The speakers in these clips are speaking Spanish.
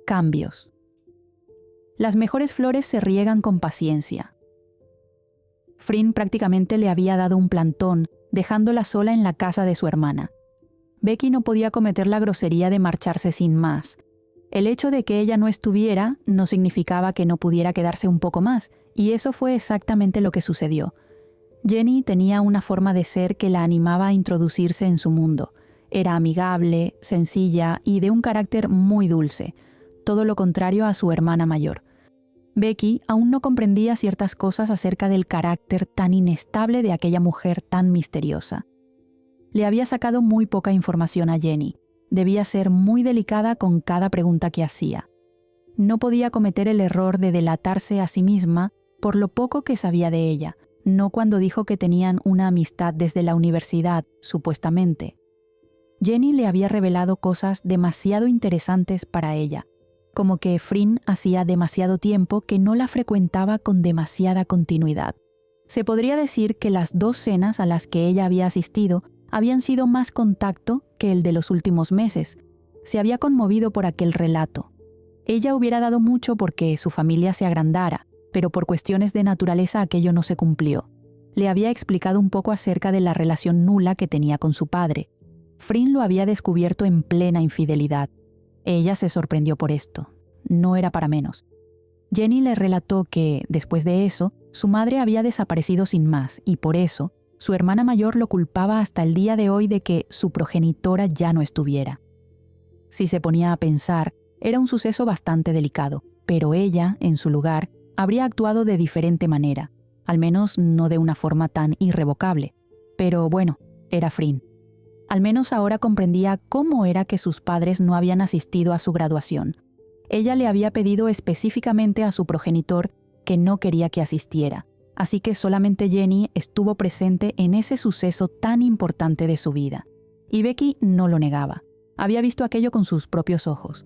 Cambios. Las mejores flores se riegan con paciencia. Frinn prácticamente le había dado un plantón, dejándola sola en la casa de su hermana. Becky no podía cometer la grosería de marcharse sin más. El hecho de que ella no estuviera no significaba que no pudiera quedarse un poco más, y eso fue exactamente lo que sucedió. Jenny tenía una forma de ser que la animaba a introducirse en su mundo. Era amigable, sencilla y de un carácter muy dulce, todo lo contrario a su hermana mayor. Becky aún no comprendía ciertas cosas acerca del carácter tan inestable de aquella mujer tan misteriosa. Le había sacado muy poca información a Jenny. Debía ser muy delicada con cada pregunta que hacía. No podía cometer el error de delatarse a sí misma por lo poco que sabía de ella, no cuando dijo que tenían una amistad desde la universidad, supuestamente. Jenny le había revelado cosas demasiado interesantes para ella, como que Frinn hacía demasiado tiempo que no la frecuentaba con demasiada continuidad. Se podría decir que las 2 cenas a las que ella había asistido habían sido más contacto que el de los últimos meses. Se había conmovido por aquel relato. Ella hubiera dado mucho porque su familia se agrandara, pero por cuestiones de naturaleza aquello no se cumplió. Le había explicado un poco acerca de la relación nula que tenía con su padre. Frinn lo había descubierto en plena infidelidad. Ella se sorprendió por esto. No era para menos. Jenny le relató que, después de eso, su madre había desaparecido sin más y por eso, su hermana mayor lo culpaba hasta el día de hoy de que su progenitora ya no estuviera. Si se ponía a pensar, era un suceso bastante delicado, pero ella, en su lugar, habría actuado de diferente manera, al menos no de una forma tan irrevocable. Pero bueno, era Frinn. Al menos ahora comprendía cómo era que sus padres no habían asistido a su graduación. Ella le había pedido específicamente a su progenitor que no quería que asistiera, así que solamente Jenny estuvo presente en ese suceso tan importante de su vida. Y Becky no lo negaba. Había visto aquello con sus propios ojos.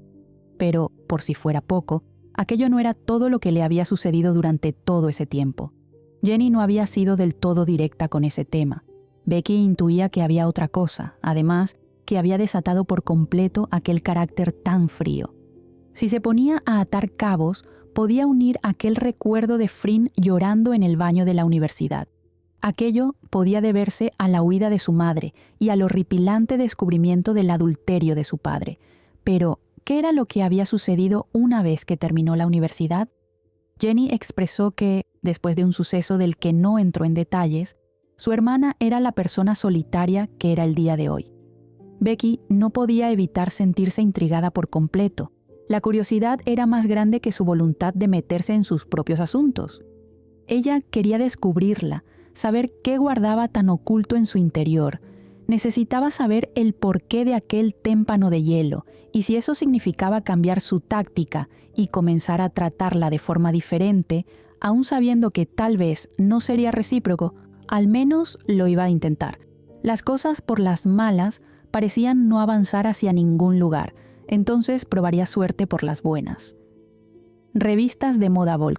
Pero, por si fuera poco, aquello no era todo lo que le había sucedido durante todo ese tiempo. Jenny no había sido del todo directa con ese tema. Becky intuía que había otra cosa, además, que había desatado por completo aquel carácter tan frío. Si se ponía a atar cabos, podía unir aquel recuerdo de Frinn llorando en el baño de la universidad. Aquello podía deberse a la huida de su madre y al horripilante descubrimiento del adulterio de su padre. Pero, ¿qué era lo que había sucedido una vez que terminó la universidad? Jenny expresó que, después de un suceso del que no entró en detalles, su hermana era la persona solitaria que era el día de hoy. Becky no podía evitar sentirse intrigada por completo. La curiosidad era más grande que su voluntad de meterse en sus propios asuntos. Ella quería descubrirla, saber qué guardaba tan oculto en su interior. Necesitaba saber el porqué de aquel témpano de hielo y si eso significaba cambiar su táctica y comenzar a tratarla de forma diferente, aun sabiendo que tal vez no sería recíproco, al menos lo iba a intentar. Las cosas por las malas parecían no avanzar hacia ningún lugar, entonces probaría suerte por las buenas. Revistas de moda Vogue.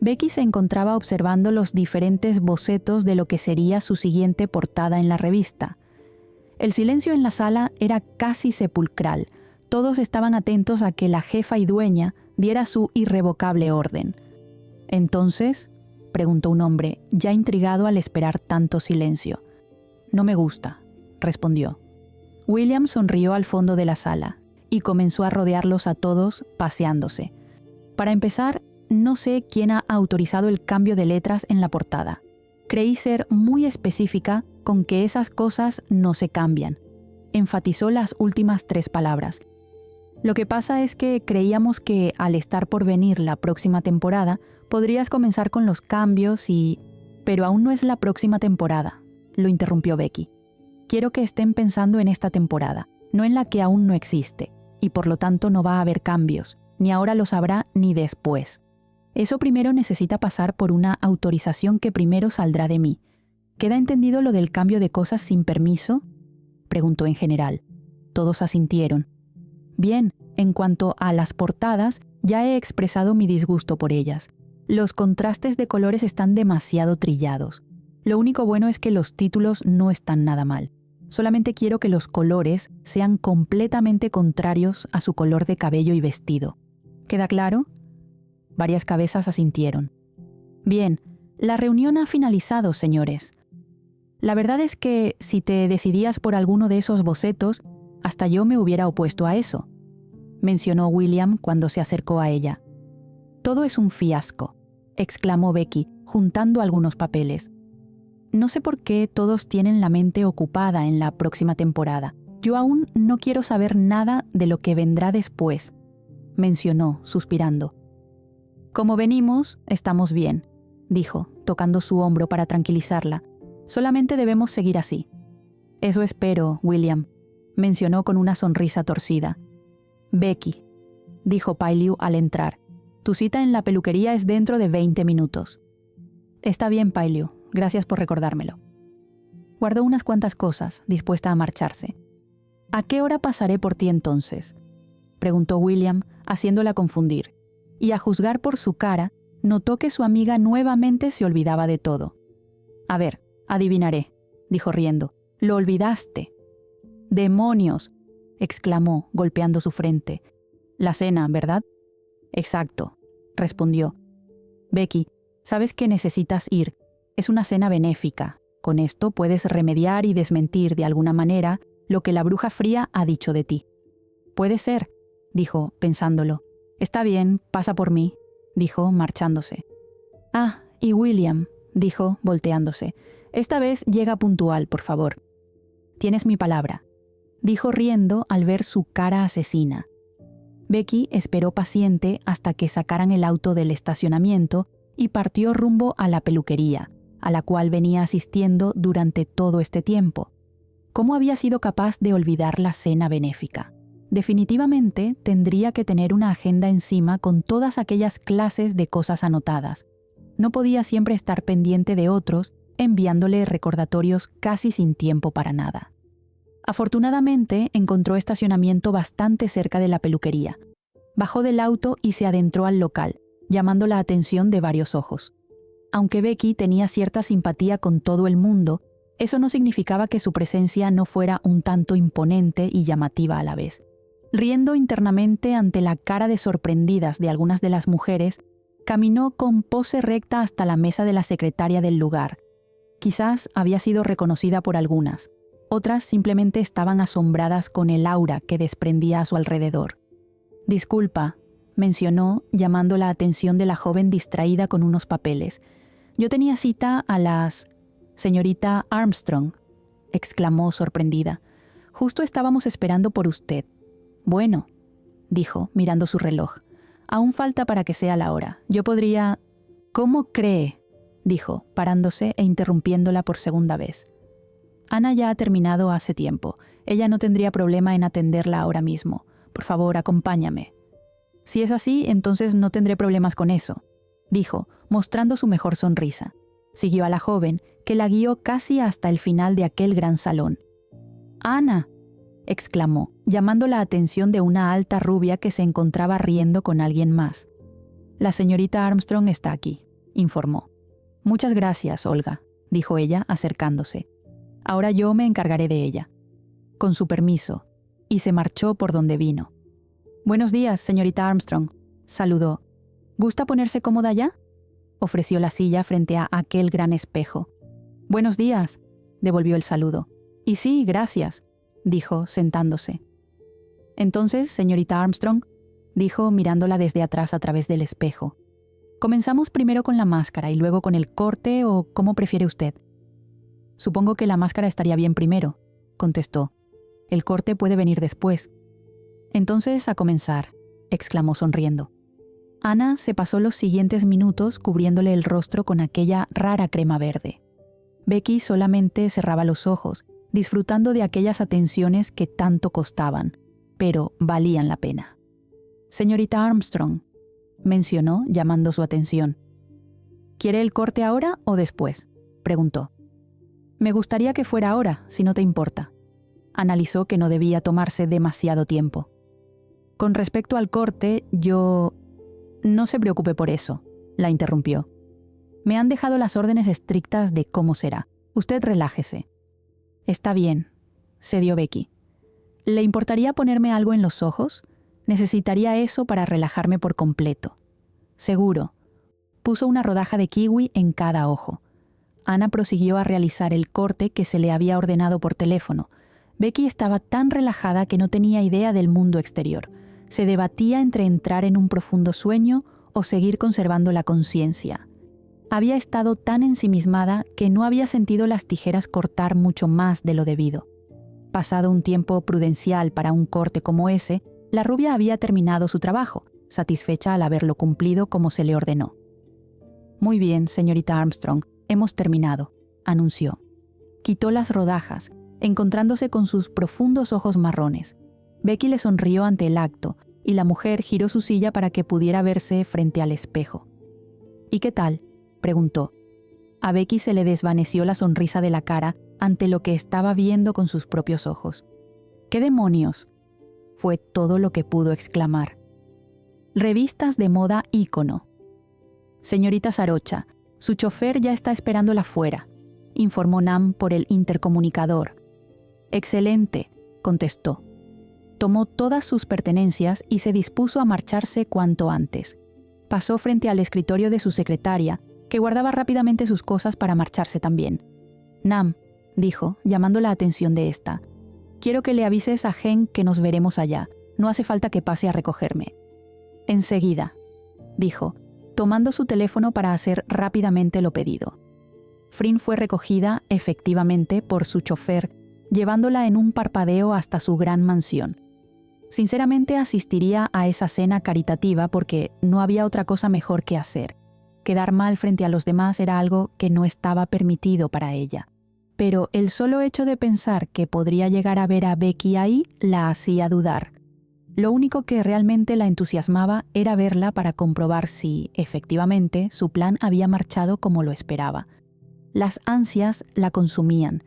Becky se encontraba observando los diferentes bocetos de lo que sería su siguiente portada en la revista. El silencio en la sala era casi sepulcral. Todos estaban atentos a que la jefa y dueña diera su irrevocable orden. «¿Entonces?», preguntó un hombre, ya intrigado al esperar tanto silencio. «No me gusta», respondió. William sonrió al fondo de la sala y comenzó a rodearlos a todos, paseándose. Para empezar, no sé quién ha autorizado el cambio de letras en la portada. Creí ser muy específica con que esas cosas no se cambian. Enfatizó las últimas 3 palabras. Lo que pasa es que creíamos que al estar por venir la próxima temporada, podrías comenzar con los cambios y... Pero aún no es la próxima temporada, lo interrumpió Becky. Quiero que estén pensando en esta temporada, no en la que aún no existe, y por lo tanto no va a haber cambios, ni ahora los habrá ni después. Eso primero necesita pasar por una autorización que primero saldrá de mí. ¿Queda entendido lo del cambio de cosas sin permiso?, preguntó en general. Todos asintieron. Bien, en cuanto a las portadas, ya he expresado mi disgusto por ellas. Los contrastes de colores están demasiado trillados. Lo único bueno es que los títulos no están nada mal. Solamente quiero que los colores sean completamente contrarios a su color de cabello y vestido. ¿Queda claro? Varias cabezas asintieron. Bien, la reunión ha finalizado, señores. La verdad es que si te decidías por alguno de esos bocetos, hasta yo me hubiera opuesto a eso, mencionó William cuando se acercó a ella. Todo es un fiasco, exclamó Becky, juntando algunos papeles. No sé por qué todos tienen la mente ocupada en la próxima temporada. Yo aún no quiero saber nada de lo que vendrá después, mencionó, suspirando. Como venimos, estamos bien, dijo, tocando su hombro para tranquilizarla. Solamente debemos seguir así. Eso espero, William, mencionó con una sonrisa torcida. Becky, dijo Pailiu al entrar, tu cita en la peluquería es dentro de 20 minutos. Está bien, Pailiu, gracias por recordármelo. Guardó unas cuantas cosas, dispuesta a marcharse. ¿A qué hora pasaré por ti entonces?, preguntó William, haciéndola confundir, y a juzgar por su cara, notó que su amiga nuevamente se olvidaba de todo. A ver, adivinaré, dijo riendo. Lo olvidaste. ¡Demonios!, exclamó, golpeando su frente. La cena, ¿verdad? Exacto, respondió. Becky, sabes que necesitas ir. Es una cena benéfica. Con esto puedes remediar y desmentir de alguna manera lo que la bruja fría ha dicho de ti. Puede ser, dijo, pensándolo. Está bien, pasa por mí, dijo, marchándose. Ah, y William, dijo, volteándose. Esta vez llega puntual, por favor. Tienes mi palabra, dijo riendo al ver su cara asesina. Becky esperó paciente hasta que sacaran el auto del estacionamiento y partió rumbo a la peluquería, a la cual venía asistiendo durante todo este tiempo. ¿Cómo había sido capaz de olvidar la cena benéfica? Definitivamente tendría que tener una agenda encima con todas aquellas clases de cosas anotadas. No podía siempre estar pendiente de otros, enviándole recordatorios casi sin tiempo para nada. Afortunadamente encontró estacionamiento bastante cerca de la peluquería. Bajó del auto y se adentró al local, llamando la atención de varios ojos. Aunque Becky tenía cierta simpatía con todo el mundo, eso no significaba que su presencia no fuera un tanto imponente y llamativa a la vez. Riendo internamente ante la cara de sorprendidas de algunas de las mujeres, caminó con pose recta hasta la mesa de la secretaria del lugar. Quizás había sido reconocida por algunas. Otras simplemente estaban asombradas con el aura que desprendía a su alrededor. «Disculpa», mencionó, llamando la atención de la joven distraída con unos papeles. «Yo tenía cita a las... Señorita Armstrong», exclamó sorprendida. «Justo estábamos esperando por usted». «Bueno», dijo, mirando su reloj. «Aún falta para que sea la hora. Yo podría...» «¿Cómo cree?», dijo, parándose e interrumpiéndola por segunda vez. «Ana ya ha terminado hace tiempo. Ella no tendría problema en atenderla ahora mismo. Por favor, acompáñame». «Si es así, entonces no tendré problemas con eso», dijo, mostrando su mejor sonrisa. Siguió a la joven, que la guió casi hasta el final de aquel gran salón. «Ana», exclamó, llamando la atención de una alta rubia que se encontraba riendo con alguien más. «La señorita Armstrong está aquí», informó. «Muchas gracias, Olga», dijo ella, acercándose. «Ahora yo me encargaré de ella». «Con su permiso», y se marchó por donde vino. «Buenos días, señorita Armstrong», saludó. «¿Gusta ponerse cómoda ya?», ofreció la silla frente a aquel gran espejo. «Buenos días», devolvió el saludo. «Y sí, gracias», dijo, sentándose. «Entonces, señorita Armstrong», dijo, mirándola desde atrás a través del espejo. «¿Comenzamos primero con la máscara y luego con el corte o cómo prefiere usted?» «Supongo que la máscara estaría bien primero», contestó. «El corte puede venir después». «Entonces, a comenzar», exclamó sonriendo. Ana se pasó los siguientes minutos cubriéndole el rostro con aquella rara crema verde. Becky solamente cerraba los ojos, disfrutando de aquellas atenciones que tanto costaban, pero valían la pena. «Señorita Armstrong», mencionó, llamando su atención. «¿Quiere el corte ahora o después?», preguntó. «Me gustaría que fuera ahora, si no te importa». Analizó que no debía tomarse demasiado tiempo. «Con respecto al corte, yo...» «No se preocupe por eso», la interrumpió. «Me han dejado las órdenes estrictas de cómo será. Usted relájese». «Está bien», cedió Becky. ¿Le importaría ponerme algo en los ojos? Necesitaría eso para relajarme por completo. Seguro. Puso una rodaja de kiwi en cada ojo. Ana prosiguió a realizar el corte que se le había ordenado por teléfono. Becky estaba tan relajada que no tenía idea del mundo exterior. Se debatía entre entrar en un profundo sueño o seguir conservando la conciencia. Había estado tan ensimismada que no había sentido las tijeras cortar mucho más de lo debido. Pasado un tiempo prudencial para un corte como ese, la rubia había terminado su trabajo, satisfecha al haberlo cumplido como se le ordenó. «Muy bien, señorita Armstrong, hemos terminado», anunció. Quitó las rodajas, encontrándose con sus profundos ojos marrones. Becky le sonrió ante el acto, y la mujer giró su silla para que pudiera verse frente al espejo. «¿Y qué tal?», preguntó. A Becky se le desvaneció la sonrisa de la cara ante lo que estaba viendo con sus propios ojos. «¿Qué demonios?», fue todo lo que pudo exclamar. Revistas de moda ícono. «Señorita Sarocha, su chofer ya está esperándola fuera», informó Nam por el intercomunicador. «Excelente», contestó. Tomó todas sus pertenencias y se dispuso a marcharse cuanto antes. Pasó frente al escritorio de su secretaria, que guardaba rápidamente sus cosas para marcharse también. «Nam», dijo, llamando la atención de ésta, «quiero que le avises a Gen que nos veremos allá. No hace falta que pase a recogerme». «Enseguida», dijo, tomando su teléfono para hacer rápidamente lo pedido. Frin fue recogida, efectivamente, por su chofer, llevándola en un parpadeo hasta su gran mansión. Sinceramente asistiría a esa cena caritativa porque no había otra cosa mejor que hacer. Quedar mal frente a los demás era algo que no estaba permitido para ella. Pero el solo hecho de pensar que podría llegar a ver a Becky ahí la hacía dudar. Lo único que realmente la entusiasmaba era verla para comprobar si, efectivamente, su plan había marchado como lo esperaba. Las ansias la consumían.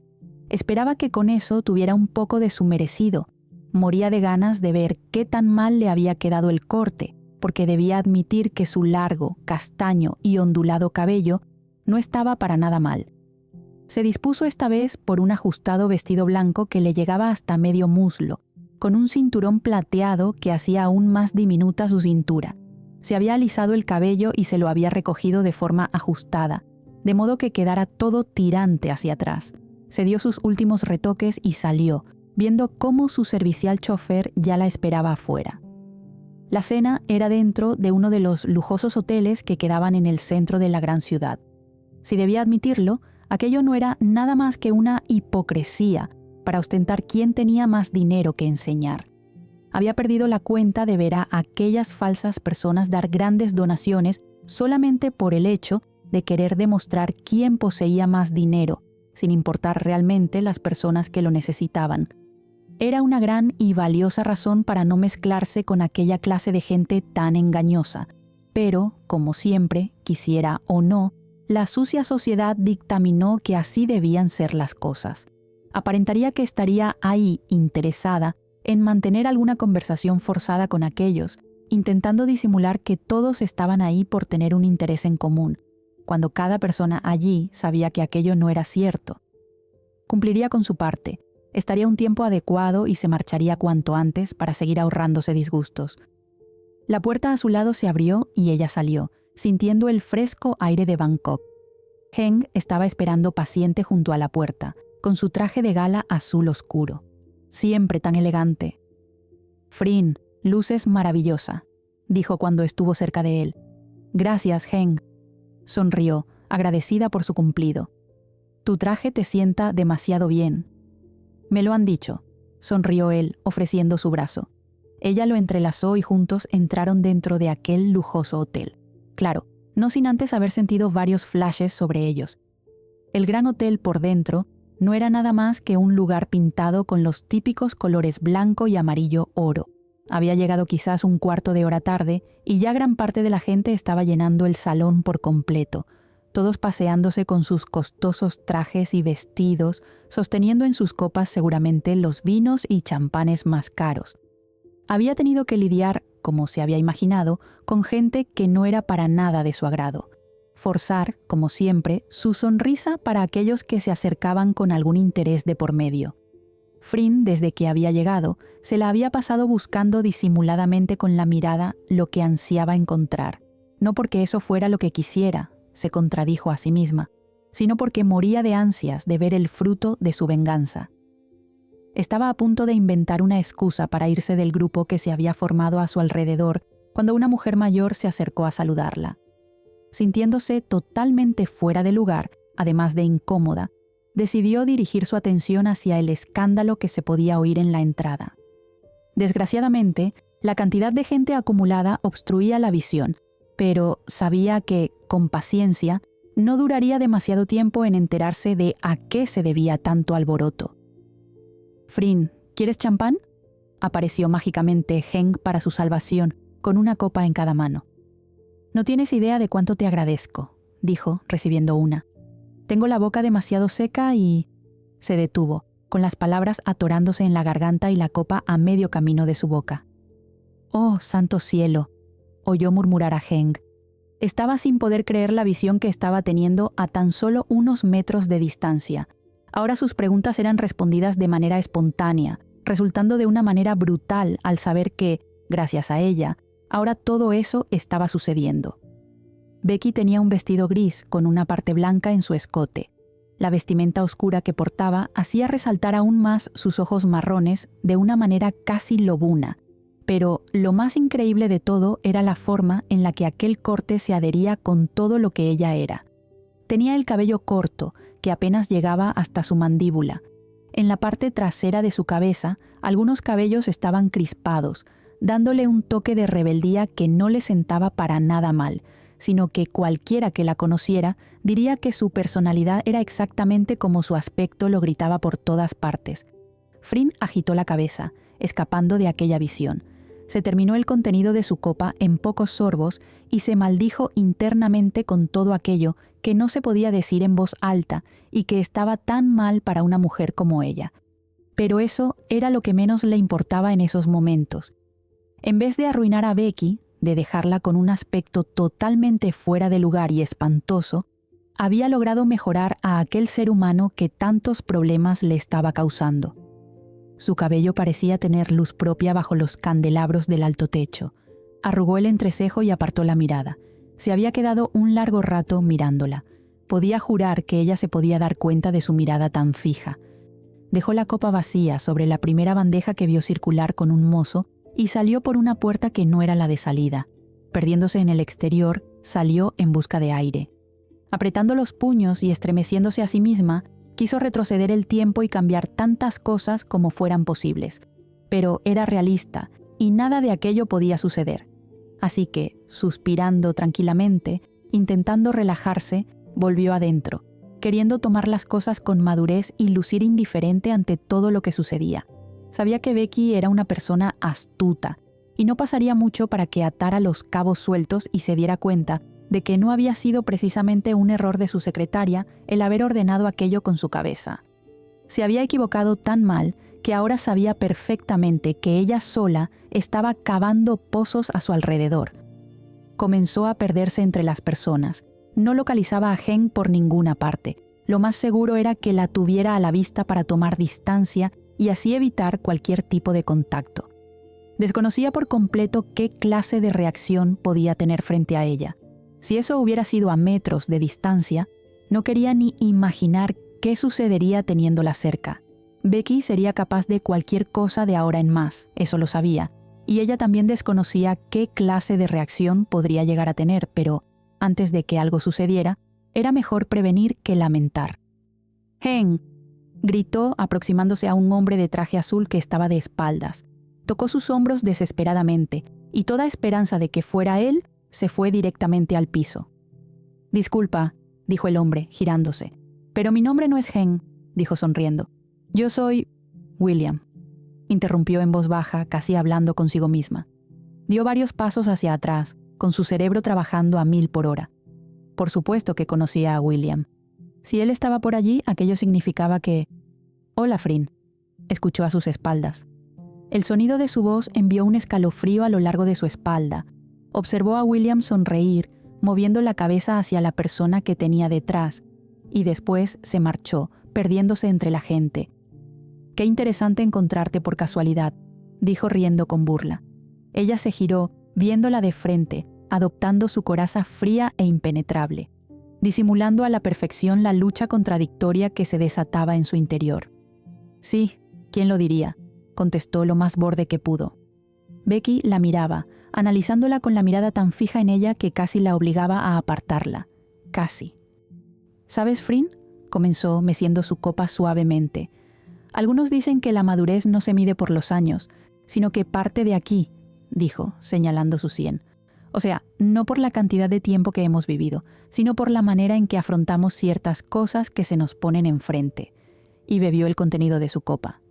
Esperaba que con eso tuviera un poco de su merecido. Moría de ganas de ver qué tan mal le había quedado el corte, porque debía admitir que su largo, castaño y ondulado cabello no estaba para nada mal. Se dispuso esta vez por un ajustado vestido blanco que le llegaba hasta medio muslo, con un cinturón plateado que hacía aún más diminuta su cintura. Se había alisado el cabello y se lo había recogido de forma ajustada, de modo que quedara todo tirante hacia atrás. Se dio sus últimos retoques y salió, viendo cómo su servicial chofer ya la esperaba afuera. La cena era dentro de uno de los lujosos hoteles que quedaban en el centro de la gran ciudad. Si debía admitirlo, aquello no era nada más que una hipocresía para ostentar quién tenía más dinero que enseñar. Había perdido la cuenta de ver a aquellas falsas personas dar grandes donaciones solamente por el hecho de querer demostrar quién poseía más dinero, sin importar realmente las personas que lo necesitaban. Era una gran y valiosa razón para no mezclarse con aquella clase de gente tan engañosa. Pero, como siempre, quisiera o no, la sucia sociedad dictaminó que así debían ser las cosas. Aparentaría que estaría ahí interesada en mantener alguna conversación forzada con aquellos, intentando disimular que todos estaban ahí por tener un interés en común, cuando cada persona allí sabía que aquello no era cierto. Cumpliría con su parte, estaría un tiempo adecuado y se marcharía cuanto antes para seguir ahorrándose disgustos. La puerta a su lado se abrió y ella salió, sintiendo el fresco aire de Bangkok. Heng estaba esperando paciente junto a la puerta, con su traje de gala azul oscuro. Siempre tan elegante. «Frin, luces maravillosa», dijo cuando estuvo cerca de él. «Gracias, Heng». Sonrió, agradecida por su cumplido. «Tu traje te sienta demasiado bien». «Me lo han dicho», sonrió él, ofreciendo su brazo. Ella lo entrelazó y juntos entraron dentro de aquel lujoso hotel. Claro, no sin antes haber sentido varios flashes sobre ellos. El gran hotel por dentro no era nada más que un lugar pintado con los típicos colores blanco y amarillo oro. Había llegado quizás un cuarto de hora tarde y ya gran parte de la gente estaba llenando el salón por completo, todos paseándose con sus costosos trajes y vestidos, sosteniendo en sus copas seguramente los vinos y champanes más caros. Había tenido que lidiar, como se había imaginado, con gente que no era para nada de su agrado. Forzar, como siempre, su sonrisa para aquellos que se acercaban con algún interés de por medio. Fryn, desde que había llegado, se la había pasado buscando disimuladamente con la mirada lo que ansiaba encontrar. No porque eso fuera lo que quisiera, se contradijo a sí misma, sino porque moría de ansias de ver el fruto de su venganza. Estaba a punto de inventar una excusa para irse del grupo que se había formado a su alrededor cuando una mujer mayor se acercó a saludarla. Sintiéndose totalmente fuera de lugar, además de incómoda, decidió dirigir su atención hacia el escándalo que se podía oír en la entrada. Desgraciadamente, la cantidad de gente acumulada obstruía la visión, pero sabía que, con paciencia, no duraría demasiado tiempo en enterarse de a qué se debía tanto alboroto. «Fryn, ¿quieres champán?», apareció mágicamente Heng para su salvación, con una copa en cada mano. «No tienes idea de cuánto te agradezco», dijo, recibiendo una. «Tengo la boca demasiado seca y...» Se detuvo, con las palabras atorándose en la garganta y la copa a medio camino de su boca. «Oh, santo cielo», oyó murmurar a Heng. Estaba sin poder creer la visión que estaba teniendo a tan solo unos metros de distancia. Ahora sus preguntas eran respondidas de manera espontánea, resultando de una manera brutal al saber que, gracias a ella, ahora todo eso estaba sucediendo. Becky tenía un vestido gris con una parte blanca en su escote. La vestimenta oscura que portaba hacía resaltar aún más sus ojos marrones de una manera casi lobuna, pero lo más increíble de todo era la forma en la que aquel corte se adhería con todo lo que ella era. Tenía el cabello corto, que apenas llegaba hasta su mandíbula. En la parte trasera de su cabeza, algunos cabellos estaban crispados, dándole un toque de rebeldía que no le sentaba para nada mal, sino que cualquiera que la conociera diría que su personalidad era exactamente como su aspecto lo gritaba por todas partes. Fryn agitó la cabeza, escapando de aquella visión. Se terminó el contenido de su copa en pocos sorbos y se maldijo internamente con todo aquello que no se podía decir en voz alta y que estaba tan mal para una mujer como ella. Pero eso era lo que menos le importaba en esos momentos. En vez de arruinar a Becky, de dejarla con un aspecto totalmente fuera de lugar y espantoso, había logrado mejorar a aquel ser humano que tantos problemas le estaba causando. Su cabello parecía tener luz propia bajo los candelabros del alto techo. Arrugó el entrecejo y apartó la mirada. Se había quedado un largo rato mirándola. Podía jurar que ella se podía dar cuenta de su mirada tan fija. Dejó la copa vacía sobre la primera bandeja que vio circular con un mozo y salió por una puerta que no era la de salida. Perdiéndose en el exterior, salió en busca de aire. Apretando los puños y estremeciéndose a sí misma, quiso retroceder el tiempo y cambiar tantas cosas como fueran posibles. Pero era realista y nada de aquello podía suceder. Así que, suspirando tranquilamente, intentando relajarse, volvió adentro, queriendo tomar las cosas con madurez y lucir indiferente ante todo lo que sucedía. Sabía que Becky era una persona astuta, y no pasaría mucho para que atara los cabos sueltos y se diera cuenta de que no había sido precisamente un error de su secretaria el haber ordenado aquello con su cabeza. Se había equivocado tan mal que ahora sabía perfectamente que ella sola estaba cavando pozos a su alrededor. Comenzó a perderse entre las personas. No localizaba a Heng por ninguna parte. Lo más seguro era que la tuviera a la vista para tomar distancia y así evitar cualquier tipo de contacto. Desconocía por completo qué clase de reacción podía tener frente a ella. Si eso hubiera sido a metros de distancia, no quería ni imaginar qué sucedería teniéndola cerca. Becky sería capaz de cualquier cosa de ahora en más, eso lo sabía, y ella también desconocía qué clase de reacción podría llegar a tener, pero antes de que algo sucediera, era mejor prevenir que lamentar. «Heng», gritó aproximándose a un hombre de traje azul que estaba de espaldas. Tocó sus hombros desesperadamente, y toda esperanza de que fuera él se fue directamente al piso. «Disculpa», dijo el hombre, girándose. «Pero mi nombre no es Heng», dijo sonriendo. «Yo soy William», interrumpió en voz baja, casi hablando consigo misma. Dio varios pasos hacia atrás, con su cerebro trabajando a 1000 por hora. Por supuesto que conocía a William. Si él estaba por allí, aquello significaba que... «Hola, Fryn», escuchó a sus espaldas. El sonido de su voz envió un escalofrío a lo largo de su espalda. Observó a William sonreír, moviendo la cabeza hacia la persona que tenía detrás, y después se marchó, perdiéndose entre la gente. Qué interesante encontrarte por casualidad, dijo riendo con burla. Ella se giró, viéndola de frente, adoptando su coraza fría e impenetrable, disimulando a la perfección la lucha contradictoria que se desataba en su interior. Sí, ¿quién lo diría?, contestó lo más borde que pudo. Becky la miraba, analizándola con la mirada tan fija en ella que casi la obligaba a apartarla. Casi. ¿Sabes, Frin?, comenzó meciendo su copa suavemente. Algunos dicen que la madurez no se mide por los años, sino que parte de aquí, dijo, señalando su sien. O sea, no por la cantidad de tiempo que hemos vivido, sino por la manera en que afrontamos ciertas cosas que se nos ponen enfrente. Y bebió el contenido de su copa.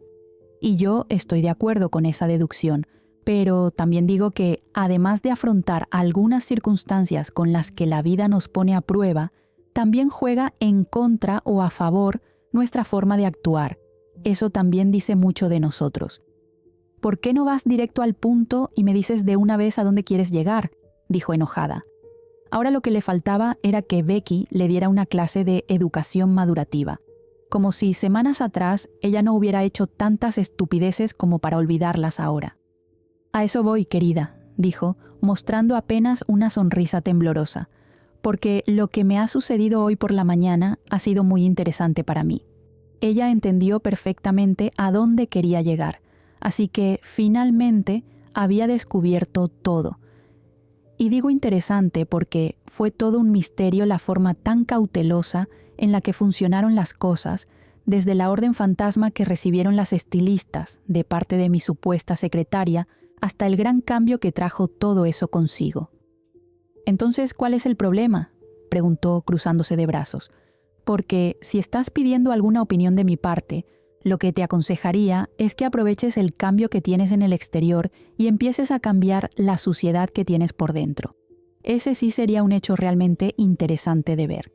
Y yo estoy de acuerdo con esa deducción, pero también digo que, además de afrontar algunas circunstancias con las que la vida nos pone a prueba, también juega en contra o a favor nuestra forma de actuar. Eso también dice mucho de nosotros. ¿Por qué no vas directo al punto y me dices de una vez a dónde quieres llegar?, dijo enojada. Ahora lo que le faltaba era que Becky le diera una clase de educación madurativa, como si semanas atrás ella no hubiera hecho tantas estupideces como para olvidarlas ahora. A eso voy, querida, dijo, mostrando apenas una sonrisa temblorosa, porque lo que me ha sucedido hoy por la mañana ha sido muy interesante para mí. Ella entendió perfectamente a dónde quería llegar, así que finalmente había descubierto todo. Y digo interesante porque fue todo un misterio la forma tan cautelosa en la que funcionaron las cosas, desde la orden fantasma que recibieron las estilistas de parte de mi supuesta secretaria, hasta el gran cambio que trajo todo eso consigo. «Entonces, ¿cuál es el problema?», preguntó cruzándose de brazos. «Porque si estás pidiendo alguna opinión de mi parte, lo que te aconsejaría es que aproveches el cambio que tienes en el exterior y empieces a cambiar la suciedad que tienes por dentro. Ese sí sería un hecho realmente interesante de ver».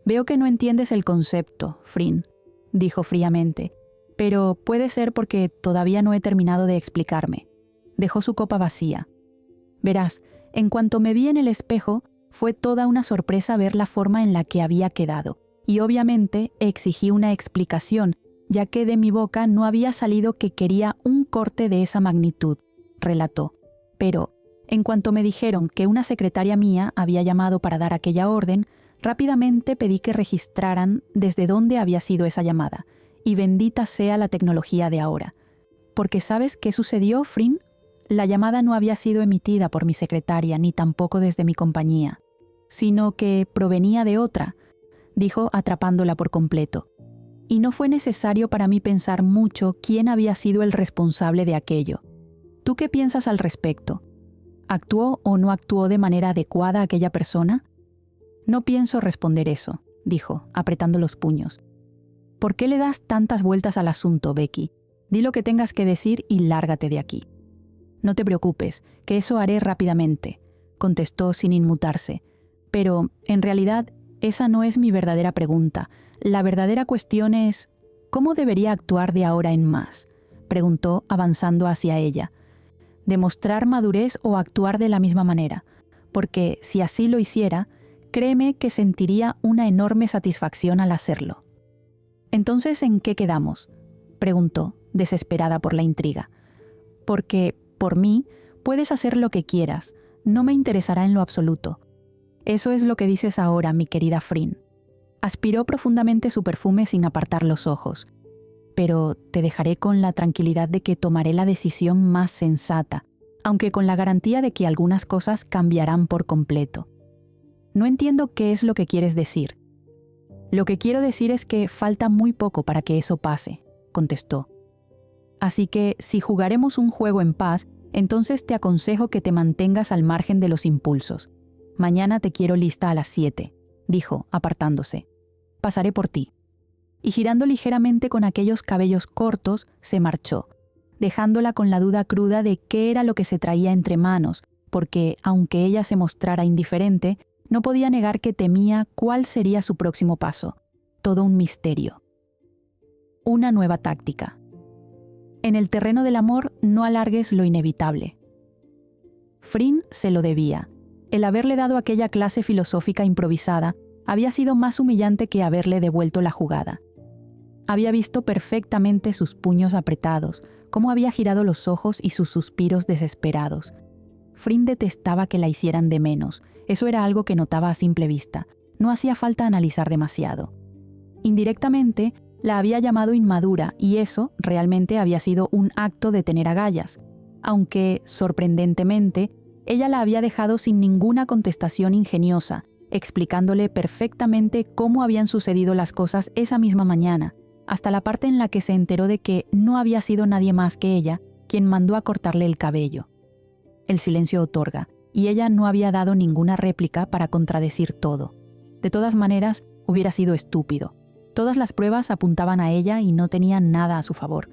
«Veo que no entiendes el concepto, Frin», dijo fríamente, «pero puede ser porque todavía no he terminado de explicarme». Dejó su copa vacía. «Verás, en cuanto me vi en el espejo, fue toda una sorpresa ver la forma en la que había quedado, y obviamente exigí una explicación, ya que de mi boca no había salido que quería un corte de esa magnitud», relató. «Pero, en cuanto me dijeron que una secretaria mía había llamado para dar aquella orden, rápidamente pedí que registraran desde dónde había sido esa llamada, y bendita sea la tecnología de ahora. Porque ¿sabes qué sucedió, Frin? La llamada no había sido emitida por mi secretaria ni tampoco desde mi compañía, sino que provenía de otra», dijo atrapándola por completo. «Y no fue necesario para mí pensar mucho quién había sido el responsable de aquello. ¿Tú qué piensas al respecto? ¿Actuó o no actuó de manera adecuada aquella persona?» «No pienso responder eso», dijo, apretando los puños. «¿Por qué le das tantas vueltas al asunto, Becky? Di lo que tengas que decir y lárgate de aquí». «No te preocupes, que eso haré rápidamente», contestó sin inmutarse. «Pero, en realidad, esa no es mi verdadera pregunta. La verdadera cuestión es, ¿cómo debería actuar de ahora en más?», preguntó avanzando hacia ella. «¿Demostrar madurez o actuar de la misma manera? Porque, si así lo hiciera, créeme que sentiría una enorme satisfacción al hacerlo». «Entonces, ¿en qué quedamos?», preguntó, desesperada por la intriga. «Porque, por mí, puedes hacer lo que quieras. No me interesará en lo absoluto». «Eso es lo que dices ahora, mi querida Frin». Aspiró profundamente su perfume sin apartar los ojos. «Pero te dejaré con la tranquilidad de que tomaré la decisión más sensata, aunque con la garantía de que algunas cosas cambiarán por completo». «No entiendo qué es lo que quieres decir». «Lo que quiero decir es que falta muy poco para que eso pase», contestó. «Así que, si jugaremos un juego en paz, entonces te aconsejo que te mantengas al margen de los impulsos. Mañana te quiero lista a las 7, dijo, apartándose. «Pasaré por ti». Y girando ligeramente con aquellos cabellos cortos, se marchó, dejándola con la duda cruda de qué era lo que se traía entre manos, porque, aunque ella se mostrara indiferente, no podía negar que temía cuál sería su próximo paso. Todo un misterio. Una nueva táctica. En el terreno del amor, no alargues lo inevitable. Frin se lo debía. El haberle dado aquella clase filosófica improvisada había sido más humillante que haberle devuelto la jugada. Había visto perfectamente sus puños apretados, cómo había girado los ojos y sus suspiros desesperados. Fryn detestaba que la hicieran de menos. Eso era algo que notaba a simple vista. No hacía falta analizar demasiado. Indirectamente, la había llamado inmadura y eso realmente había sido un acto de tener agallas. Aunque, sorprendentemente, ella la había dejado sin ninguna contestación ingeniosa, explicándole perfectamente cómo habían sucedido las cosas esa misma mañana, hasta la parte en la que se enteró de que no había sido nadie más que ella quien mandó a cortarle el cabello. El silencio otorga, y ella no había dado ninguna réplica para contradecir todo. De todas maneras, hubiera sido estúpido. Todas las pruebas apuntaban a ella y no tenían nada a su favor.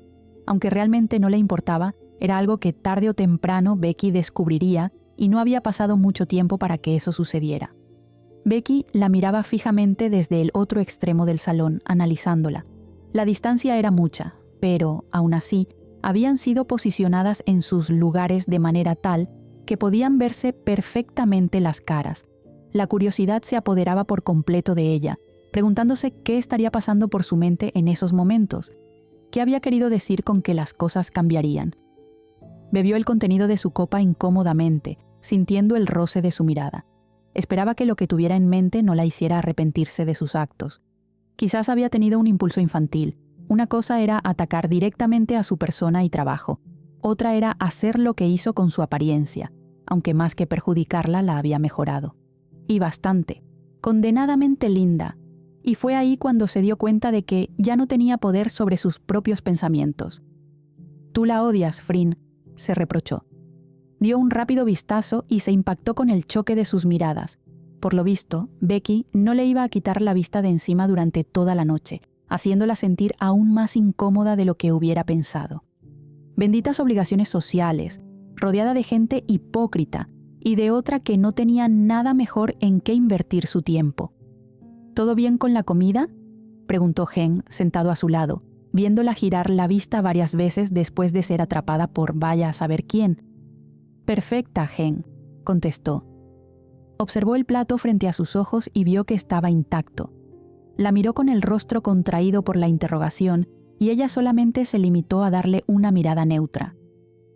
Aunque realmente no le importaba, era algo que tarde o temprano Becky descubriría y no había pasado mucho tiempo para que eso sucediera. Becky la miraba fijamente desde el otro extremo del salón, analizándola. La distancia era mucha, pero, aún así, habían sido posicionadas en sus lugares de manera tal que podían verse perfectamente las caras. La curiosidad se apoderaba por completo de ella, preguntándose qué estaría pasando por su mente en esos momentos. ¿Qué había querido decir con que las cosas cambiarían? Bebió el contenido de su copa incómodamente, sintiendo el roce de su mirada. Esperaba que lo que tuviera en mente no la hiciera arrepentirse de sus actos. Quizás había tenido un impulso infantil. Una cosa era atacar directamente a su persona y trabajo. Otra era hacer lo que hizo con su apariencia, aunque más que perjudicarla la había mejorado. Y bastante. Condenadamente linda. Y fue ahí cuando se dio cuenta de que ya no tenía poder sobre sus propios pensamientos. «Tú la odias, Fryn», se reprochó. Dio un rápido vistazo y se impactó con el choque de sus miradas. Por lo visto, Becky no le iba a quitar la vista de encima durante toda la noche, haciéndola sentir aún más incómoda de lo que hubiera pensado. Benditas obligaciones sociales, rodeada de gente hipócrita y de otra que no tenía nada mejor en qué invertir su tiempo. «¿Todo bien con la comida?», preguntó Hen, sentado a su lado, viéndola girar la vista varias veces después de ser atrapada por vaya a saber quién. «Perfecta, Hen», contestó. Observó el plato frente a sus ojos y vio que estaba intacto. La miró con el rostro contraído por la interrogación y ella solamente se limitó a darle una mirada neutra.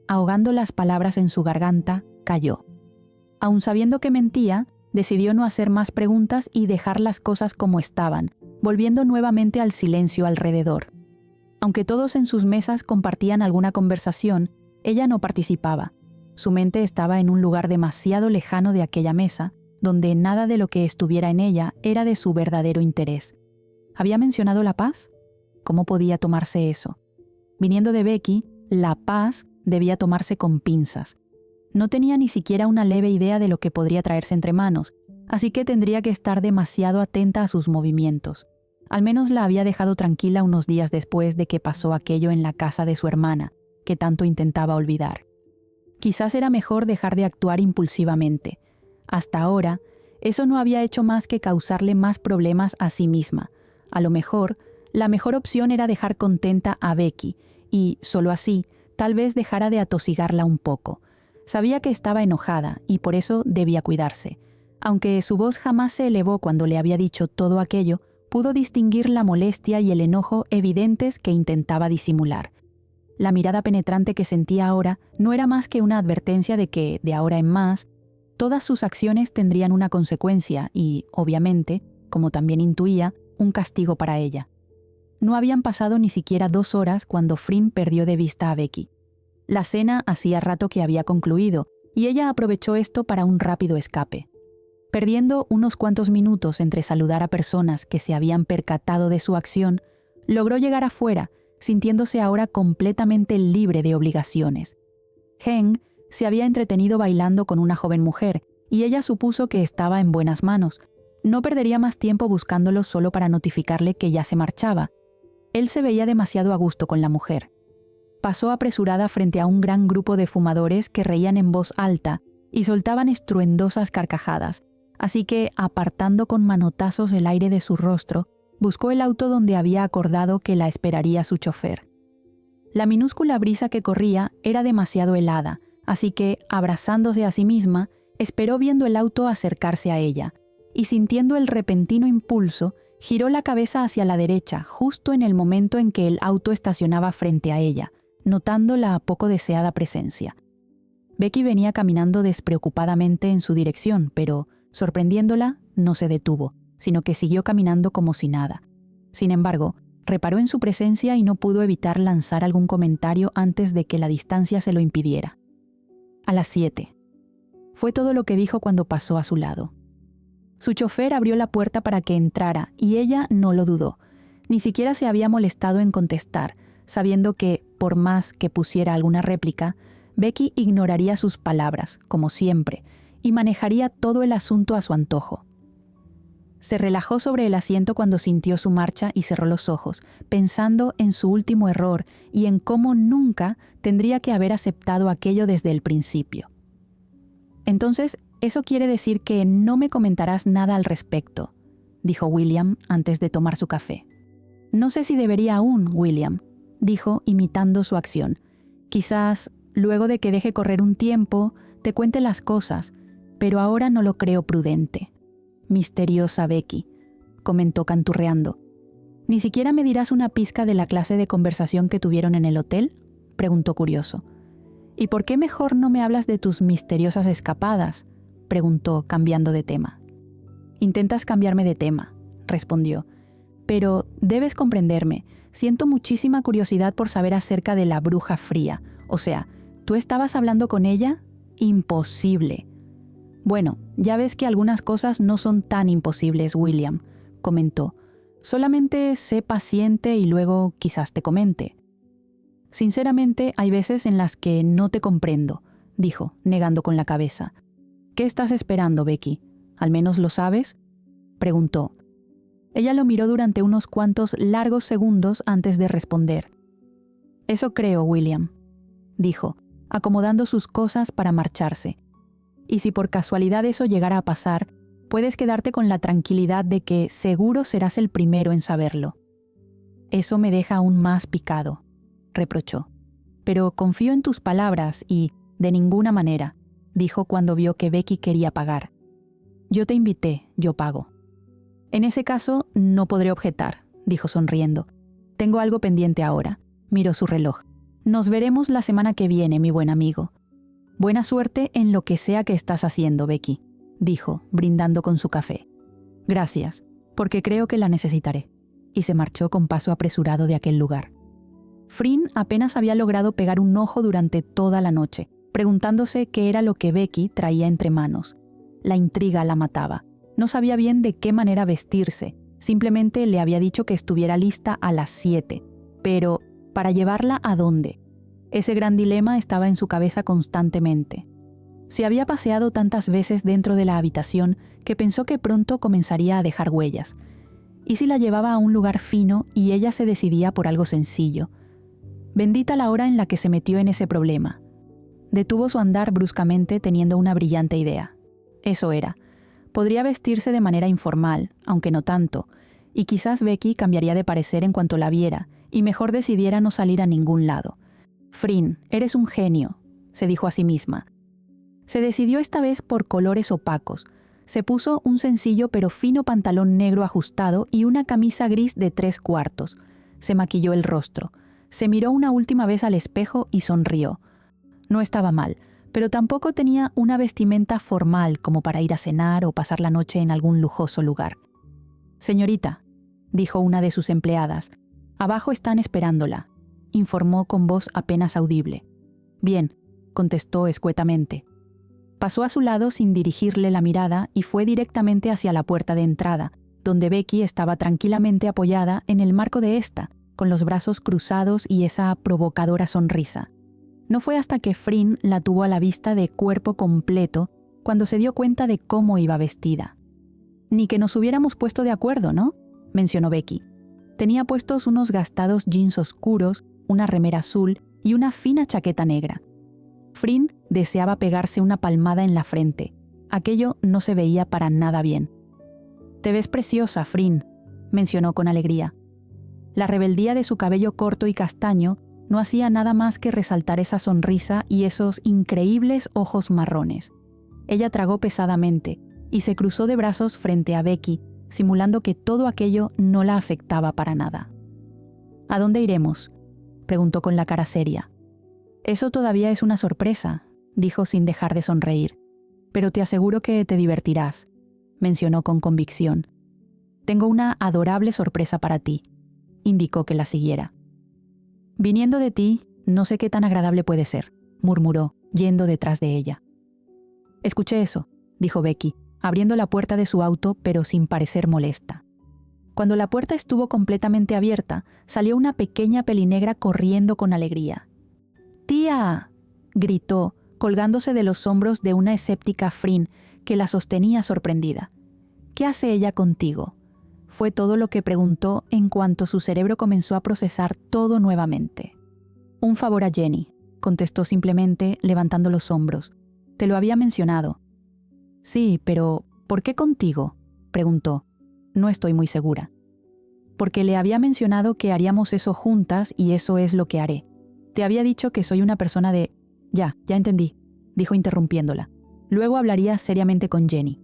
Ahogando las palabras en su garganta, calló. Aun sabiendo que mentía, decidió no hacer más preguntas y dejar las cosas como estaban, volviendo nuevamente al silencio alrededor. Aunque todos en sus mesas compartían alguna conversación, ella no participaba. Su mente estaba en un lugar demasiado lejano de aquella mesa, donde nada de lo que estuviera en ella era de su verdadero interés. ¿Había mencionado la paz? ¿Cómo podía tomarse eso? Viniendo de Becky, la paz debía tomarse con pinzas. No tenía ni siquiera una leve idea de lo que podría traerse entre manos, así que tendría que estar demasiado atenta a sus movimientos. Al menos la había dejado tranquila unos días después de que pasó aquello en la casa de su hermana, que tanto intentaba olvidar. Quizás era mejor dejar de actuar impulsivamente. Hasta ahora, eso no había hecho más que causarle más problemas a sí misma. A lo mejor, la mejor opción era dejar contenta a Becky y, solo así, tal vez dejara de atosigarla un poco. Sabía que estaba enojada y por eso debía cuidarse. Aunque su voz jamás se elevó cuando le había dicho todo aquello, pudo distinguir la molestia y el enojo evidentes que intentaba disimular. La mirada penetrante que sentía ahora no era más que una advertencia de que, de ahora en más, todas sus acciones tendrían una consecuencia y, obviamente, como también intuía, un castigo para ella. No habían pasado ni siquiera 2 horas cuando Fryn perdió de vista a Becky. La cena hacía rato que había concluido y ella aprovechó esto para un rápido escape. Perdiendo unos cuantos minutos entre saludar a personas que se habían percatado de su acción, logró llegar afuera, sintiéndose ahora completamente libre de obligaciones. Hen se había entretenido bailando con una joven mujer y ella supuso que estaba en buenas manos. No perdería más tiempo buscándolo solo para notificarle que ya se marchaba. Él se veía demasiado a gusto con la mujer. Pasó apresurada frente a un gran grupo de fumadores que reían en voz alta y soltaban estruendosas carcajadas, así que, apartando con manotazos el aire de su rostro, buscó el auto donde había acordado que la esperaría su chofer. La minúscula brisa que corría era demasiado helada, así que, abrazándose a sí misma, esperó viendo el auto acercarse a ella, y sintiendo el repentino impulso, Giró la cabeza hacia la derecha, justo en el momento en que el auto estacionaba frente a ella, notando la poco deseada presencia. Becky venía caminando despreocupadamente en su dirección, pero, sorprendiéndola, no se detuvo, sino que siguió caminando como si nada. Sin embargo, reparó en su presencia y no pudo evitar lanzar algún comentario antes de que la distancia se lo impidiera. A las 7. Fue todo lo que dijo cuando pasó a su lado. Su chofer abrió la puerta para que entrara y ella no lo dudó. Ni siquiera se había molestado en contestar, sabiendo que, por más que pusiera alguna réplica, Becky ignoraría sus palabras, como siempre, y manejaría todo el asunto a su antojo. Se relajó sobre el asiento cuando sintió su marcha y cerró los ojos, pensando en su último error y en cómo nunca tendría que haber aceptado aquello desde el principio. «Entonces, eso quiere decir que no me comentarás nada al respecto», dijo William antes de tomar su café. «No sé si debería aún, William», dijo imitando su acción. «Quizás, luego de que deje correr un tiempo, te cuente las cosas, pero ahora no lo creo prudente». «Misteriosa Becky», comentó canturreando. «¿Ni siquiera me dirás una pizca de la clase de conversación que tuvieron en el hotel?», preguntó curioso. «¿Y por qué mejor no me hablas de tus misteriosas escapadas?», preguntó cambiando de tema. «Intentas cambiarme de tema», respondió. «Pero debes comprenderme, siento muchísima curiosidad por saber acerca de la bruja fría. O sea, ¿tú estabas hablando con ella? Imposible». «Bueno, ya ves que algunas cosas no son tan imposibles, William», comentó. «Solamente sé paciente y luego quizás te comente». «Sinceramente, hay veces en las que no te comprendo», dijo, negando con la cabeza. «¿Qué estás esperando, Becky? ¿Al menos lo sabes?», preguntó. Ella lo miró durante unos cuantos largos segundos antes de responder. «Eso creo, William», dijo, acomodando sus cosas para marcharse. «Y si por casualidad eso llegara a pasar, puedes quedarte con la tranquilidad de que seguro serás el primero en saberlo». «Eso me deja aún más picado», reprochó. «Pero confío en tus palabras y, de ninguna manera», dijo cuando vio que Becky quería pagar. «Yo te invité, yo pago». «En ese caso, no podré objetar», dijo sonriendo. «Tengo algo pendiente ahora». Miró su reloj. «Nos veremos la semana que viene, mi buen amigo». «Buena suerte en lo que sea que estás haciendo, Becky», dijo, brindando con su café. «Gracias, porque creo que la necesitaré». Y se marchó con paso apresurado de aquel lugar. Frinn apenas había logrado pegar un ojo durante toda la noche, preguntándose qué era lo que Becky traía entre manos. La intriga la mataba. No sabía bien de qué manera vestirse, simplemente le había dicho que estuviera lista a las 7. Pero, ¿para llevarla a dónde? Ese gran dilema estaba en su cabeza constantemente. Se había paseado tantas veces dentro de la habitación que pensó que pronto comenzaría a dejar huellas. ¿Y si la llevaba a un lugar fino y ella se decidía por algo sencillo? Bendita la hora en la que se metió en ese problema. Detuvo su andar bruscamente teniendo una brillante idea. Eso era. Podría vestirse de manera informal, aunque no tanto, y quizás Becky cambiaría de parecer en cuanto la viera, y mejor decidiera no salir a ningún lado. «Frinn, eres un genio», se dijo a sí misma. Se decidió esta vez por colores opacos. Se puso un sencillo pero fino pantalón negro ajustado y una camisa gris de 3/4. Se maquilló el rostro. Se miró una última vez al espejo y sonrió. No estaba mal, pero tampoco tenía una vestimenta formal como para ir a cenar o pasar la noche en algún lujoso lugar. «Señorita», dijo una de sus empleadas, «abajo están esperándola», informó con voz apenas audible. «Bien», contestó escuetamente. Pasó a su lado sin dirigirle la mirada y fue directamente hacia la puerta de entrada, donde Becky estaba tranquilamente apoyada en el marco de esta, con los brazos cruzados y esa provocadora sonrisa. No fue hasta que Frinn la tuvo a la vista de cuerpo completo cuando se dio cuenta de cómo iba vestida. «Ni que nos hubiéramos puesto de acuerdo, ¿no?», mencionó Becky. Tenía puestos unos gastados jeans oscuros, una remera azul y una fina chaqueta negra. Frinn deseaba pegarse una palmada en la frente. Aquello no se veía para nada bien. «Te ves preciosa, Frinn», mencionó con alegría. La rebeldía de su cabello corto y castaño no hacía nada más que resaltar esa sonrisa y esos increíbles ojos marrones. Ella tragó pesadamente y se cruzó de brazos frente a Becky, simulando que todo aquello no la afectaba para nada. ¿A dónde iremos?, preguntó con la cara seria. Eso todavía es una sorpresa, dijo sin dejar de sonreír. Pero te aseguro que te divertirás, mencionó con convicción. Tengo una adorable sorpresa para ti, indicó que la siguiera. Viniendo de ti, no sé qué tan agradable puede ser, murmuró, yendo detrás de ella. Escuché eso, dijo Becky, abriendo la puerta de su auto pero sin parecer molesta. Cuando la puerta estuvo completamente abierta, salió una pequeña pelinegra corriendo con alegría. ¡Tía!, gritó, colgándose de los hombros de una escéptica Frin que la sostenía sorprendida. ¿Qué hace ella contigo?, fue todo lo que preguntó en cuanto su cerebro comenzó a procesar todo nuevamente. Un favor a Jenny, contestó simplemente levantando los hombros. Te lo había mencionado. Sí, pero ¿por qué contigo?, preguntó. No estoy muy segura. Porque le había mencionado que haríamos eso juntas y eso es lo que haré. Te había dicho que soy una persona de... Ya entendí, dijo interrumpiéndola. Luego hablaría seriamente con Jenny.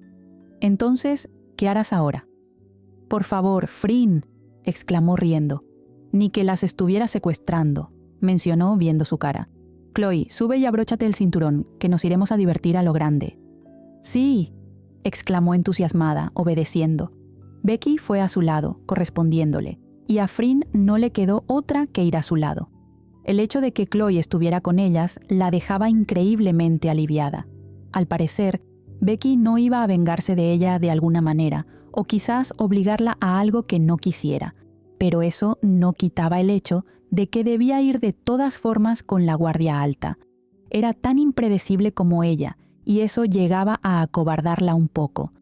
Entonces, ¿qué harás ahora? Por favor, Frin, exclamó riendo. Ni que las estuviera secuestrando, mencionó viendo su cara. Chloe, sube y abróchate el cinturón, que nos iremos a divertir a lo grande. Sí, exclamó entusiasmada, obedeciendo. Becky fue a su lado, correspondiéndole, y a Frin no le quedó otra que ir a su lado. El hecho de que Chloe estuviera con ellas la dejaba increíblemente aliviada. Al parecer, Becky no iba a vengarse de ella de alguna manera, o quizás obligarla a algo que no quisiera, pero eso no quitaba el hecho de que debía ir de todas formas con la guardia alta. Era tan impredecible como ella, y eso llegaba a acobardarla un poco.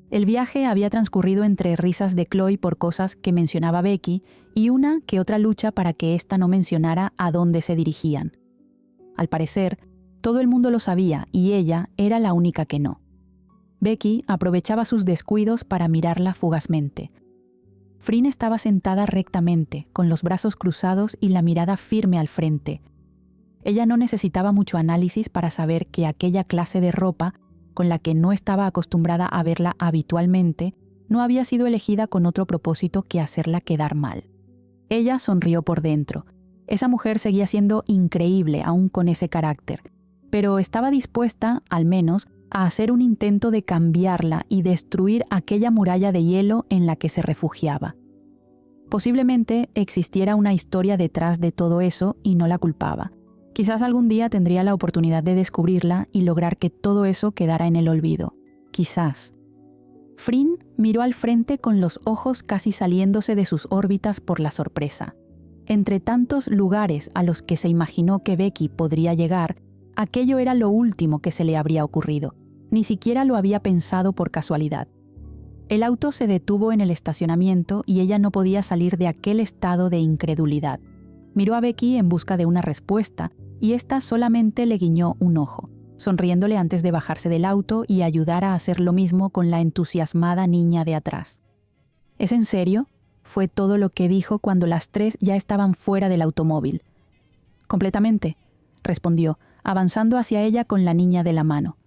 El viaje había transcurrido entre risas de Chloe por cosas que mencionaba Becky y una que otra lucha para que ésta no mencionara a dónde se dirigían. Al parecer, todo el mundo lo sabía y ella era la única que no. Becky aprovechaba sus descuidos para mirarla fugazmente. Frin estaba sentada rectamente, con los brazos cruzados y la mirada firme al frente. Ella no necesitaba mucho análisis para saber que aquella clase de ropa, con la que no estaba acostumbrada a verla habitualmente, no había sido elegida con otro propósito que hacerla quedar mal. Ella sonrió por dentro. Esa mujer seguía siendo increíble aún con ese carácter, pero estaba dispuesta, al menos, a hacer un intento de cambiarla y destruir aquella muralla de hielo en la que se refugiaba. Posiblemente existiera una historia detrás de todo eso y no la culpaba. Quizás algún día tendría la oportunidad de descubrirla y lograr que todo eso quedara en el olvido. Quizás. Frin miró al frente con los ojos casi saliéndose de sus órbitas por la sorpresa. Entre tantos lugares a los que se imaginó que Becky podría llegar, aquello era lo último que se le habría ocurrido. Ni siquiera lo había pensado por casualidad. El auto se detuvo en el estacionamiento y ella no podía salir de aquel estado de incredulidad. Miró a Becky en busca de una respuesta y ésta solamente le guiñó un ojo, sonriéndole antes de bajarse del auto y ayudar a hacer lo mismo con la entusiasmada niña de atrás. ¿Es en serio?, fue todo lo que dijo cuando las tres ya estaban fuera del automóvil. Completamente, respondió, avanzando hacia ella con la niña de la mano.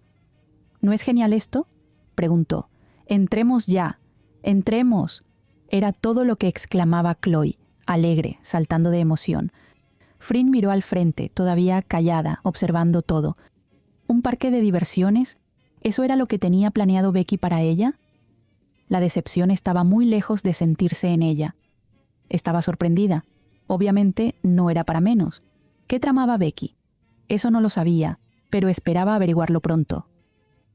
¿No es genial esto?, preguntó. Entremos ya, entremos. Era todo lo que exclamaba Chloe, alegre, saltando de emoción. Frin miró al frente, todavía callada, observando todo. ¿Un parque de diversiones? ¿Eso era lo que tenía planeado Becky para ella? La decepción estaba muy lejos de sentirse en ella. Estaba sorprendida. Obviamente no era para menos. ¿Qué tramaba Becky? Eso no lo sabía, pero esperaba averiguarlo pronto.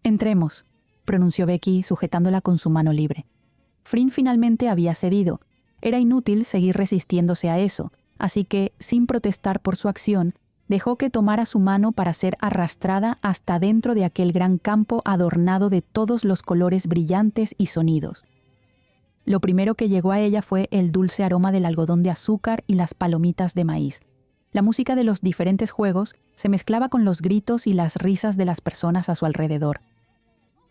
Entremos, pronunció Becky sujetándola con su mano libre. Frin finalmente había cedido. Era inútil seguir resistiéndose a eso, así que, sin protestar por su acción, dejó que tomara su mano para ser arrastrada hasta dentro de aquel gran campo adornado de todos los colores brillantes y sonidos. Lo primero que llegó a ella fue el dulce aroma del algodón de azúcar y las palomitas de maíz. La música de los diferentes juegos se mezclaba con los gritos y las risas de las personas a su alrededor.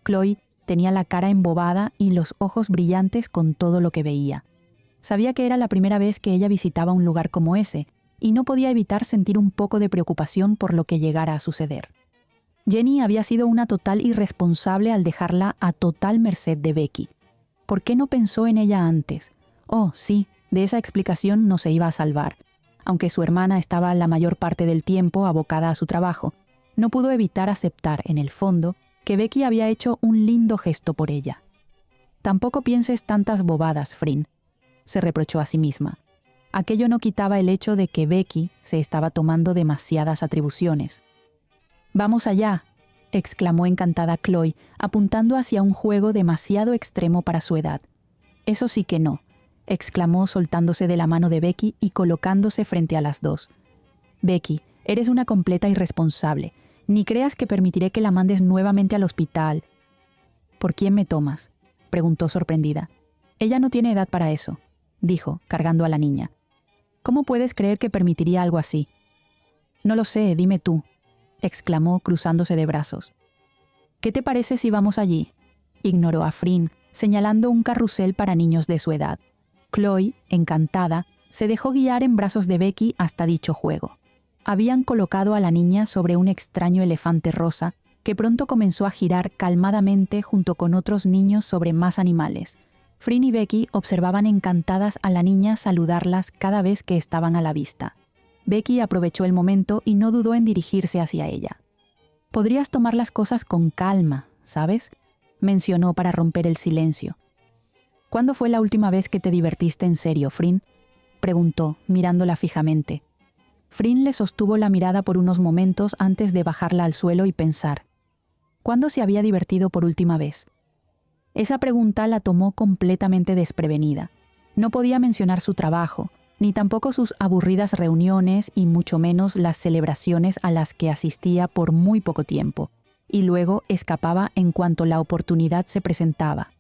Chloe tenía la cara embobada y los ojos brillantes con todo lo que veía. Sabía que era la primera vez que ella visitaba un lugar como ese, y no podía evitar sentir un poco de preocupación por lo que llegara a suceder. Jenny había sido una total irresponsable al dejarla a total merced de Becky. ¿Por qué no pensó en ella antes? Oh, sí, de esa explicación no se iba a salvar. Aunque su hermana estaba la mayor parte del tiempo abocada a su trabajo, no pudo evitar aceptar, en el fondo, que Becky había hecho un lindo gesto por ella. «Tampoco pienses tantas bobadas, Frin», se reprochó a sí misma. Aquello no quitaba el hecho de que Becky se estaba tomando demasiadas atribuciones. «Vamos allá», exclamó encantada Chloe, apuntando hacia un juego demasiado extremo para su edad. «Eso sí que no», exclamó soltándose de la mano de Becky y colocándose frente a las dos. «Becky, eres una completa irresponsable. Ni creas que permitiré que la mandes nuevamente al hospital». «¿Por quién me tomas?», preguntó sorprendida. «Ella no tiene edad para eso», dijo, cargando a la niña. «¿Cómo puedes creer que permitiría algo así?» «No lo sé, dime tú», exclamó cruzándose de brazos. «¿Qué te parece si vamos allí?», ignoró a Frin, señalando un carrusel para niños de su edad. Chloe, encantada, se dejó guiar en brazos de Becky hasta dicho juego. Habían colocado a la niña sobre un extraño elefante rosa que pronto comenzó a girar calmadamente junto con otros niños sobre más animales. Frin y Becky observaban encantadas a la niña saludarlas cada vez que estaban a la vista. Becky aprovechó el momento y no dudó en dirigirse hacia ella. «Podrías tomar las cosas con calma, ¿sabes?», mencionó para romper el silencio. «¿Cuándo fue la última vez que te divertiste en serio, Frin?», preguntó, mirándola fijamente. Frin le sostuvo la mirada por unos momentos antes de bajarla al suelo y pensar. ¿Cuándo se había divertido por última vez? Esa pregunta la tomó completamente desprevenida. No podía mencionar su trabajo, ni tampoco sus aburridas reuniones y mucho menos las celebraciones a las que asistía por muy poco tiempo, y luego escapaba en cuanto la oportunidad se presentaba.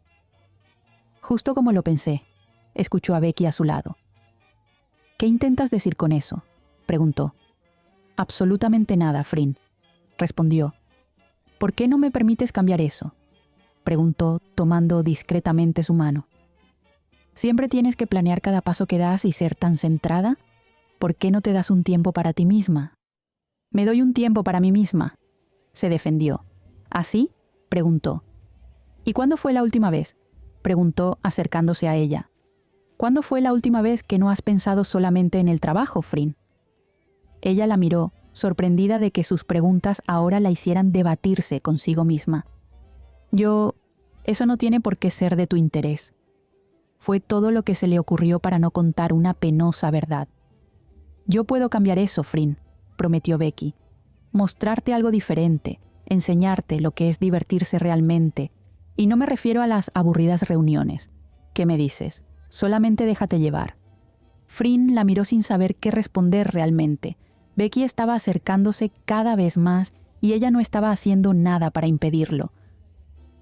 «Justo como lo pensé», escuchó a Becky a su lado. «¿Qué intentas decir con eso?», preguntó. «Absolutamente nada, Frin», respondió. «¿Por qué no me permites cambiar eso?», preguntó, tomando discretamente su mano. «¿Siempre tienes que planear cada paso que das y ser tan centrada? ¿Por qué no te das un tiempo para ti misma?». «Me doy un tiempo para mí misma», se defendió. «¿Así?», preguntó. «¿Y cuándo fue la última vez?», preguntó acercándose a ella. «¿Cuándo fue la última vez que no has pensado solamente en el trabajo, Frin?». Ella la miró, sorprendida de que sus preguntas ahora la hicieran debatirse consigo misma. «Eso no tiene por qué ser de tu interés». Fue todo lo que se le ocurrió para no contar una penosa verdad. «Yo puedo cambiar eso, Frin», prometió Becky. «Mostrarte algo diferente, enseñarte lo que es divertirse realmente. Y no me refiero a las aburridas reuniones. ¿Qué me dices? Solamente déjate llevar». Frin la miró sin saber qué responder realmente. Becky estaba acercándose cada vez más y ella no estaba haciendo nada para impedirlo.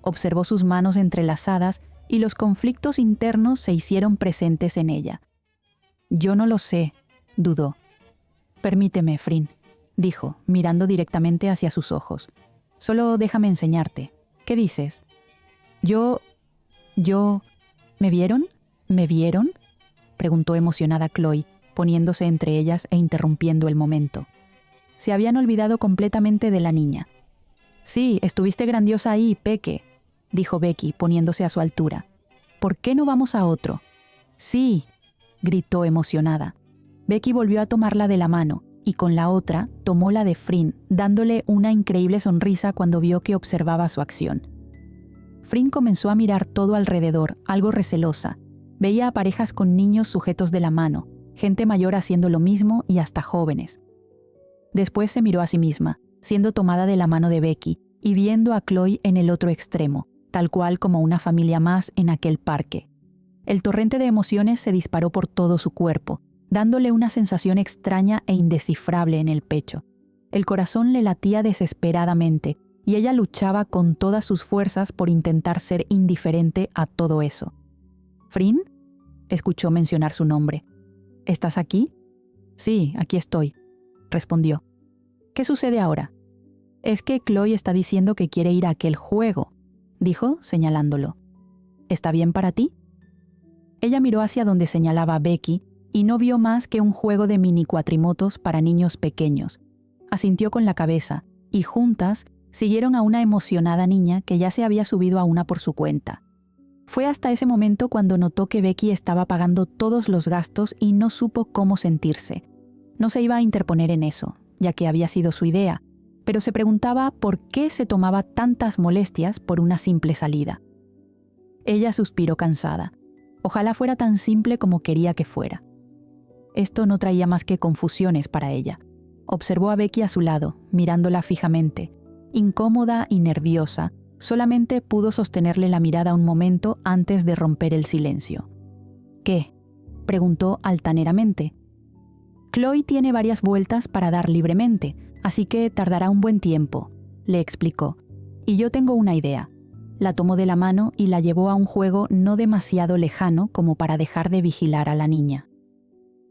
Observó sus manos entrelazadas y los conflictos internos se hicieron presentes en ella. «Yo no lo sé», dudó. «Permíteme, Frin», dijo, mirando directamente hacia sus ojos. «Solo déjame enseñarte. ¿Qué dices?». Yo... ¿Me vieron? ¿Me vieron?», preguntó emocionada Chloe, poniéndose entre ellas e interrumpiendo el momento. Se habían olvidado completamente de la niña. «Sí, estuviste grandiosa ahí, Peque», dijo Becky, poniéndose a su altura. «¿Por qué no vamos a otro?». «Sí», gritó emocionada. Becky volvió a tomarla de la mano y con la otra tomó la de Frin, dándole una increíble sonrisa cuando vio que observaba su acción. Frin comenzó a mirar todo alrededor, algo recelosa. Veía a parejas con niños sujetos de la mano, gente mayor haciendo lo mismo y hasta jóvenes. Después se miró a sí misma, siendo tomada de la mano de Becky y viendo a Chloe en el otro extremo, tal cual como una familia más en aquel parque. El torrente de emociones se disparó por todo su cuerpo, dándole una sensación extraña e indescifrable en el pecho. El corazón le latía desesperadamente y ella luchaba con todas sus fuerzas por intentar ser indiferente a todo eso. «¿Frin?», escuchó mencionar su nombre. «¿Estás aquí?». «Sí, aquí estoy», respondió. «¿Qué sucede ahora?». «Es que Chloe está diciendo que quiere ir a aquel juego», dijo, señalándolo. «¿Está bien para ti?». Ella miró hacia donde señalaba Becky y no vio más que un juego de mini cuatrimotos para niños pequeños. Asintió con la cabeza y juntas siguieron a una emocionada niña que ya se había subido a una por su cuenta. Fue hasta ese momento cuando notó que Becky estaba pagando todos los gastos y no supo cómo sentirse. No se iba a interponer en eso, ya que había sido su idea, pero se preguntaba por qué se tomaba tantas molestias por una simple salida. Ella suspiró cansada. Ojalá fuera tan simple como quería que fuera. Esto no traía más que confusiones para ella. Observó a Becky a su lado, mirándola fijamente. Incómoda y nerviosa, solamente pudo sostenerle la mirada un momento antes de romper el silencio. ¿Qué?, preguntó altaneramente. Chloe tiene varias vueltas para dar libremente, así que tardará un buen tiempo, le explicó. Y yo tengo una idea. La tomó de la mano y la llevó a un juego no demasiado lejano como para dejar de vigilar a la niña.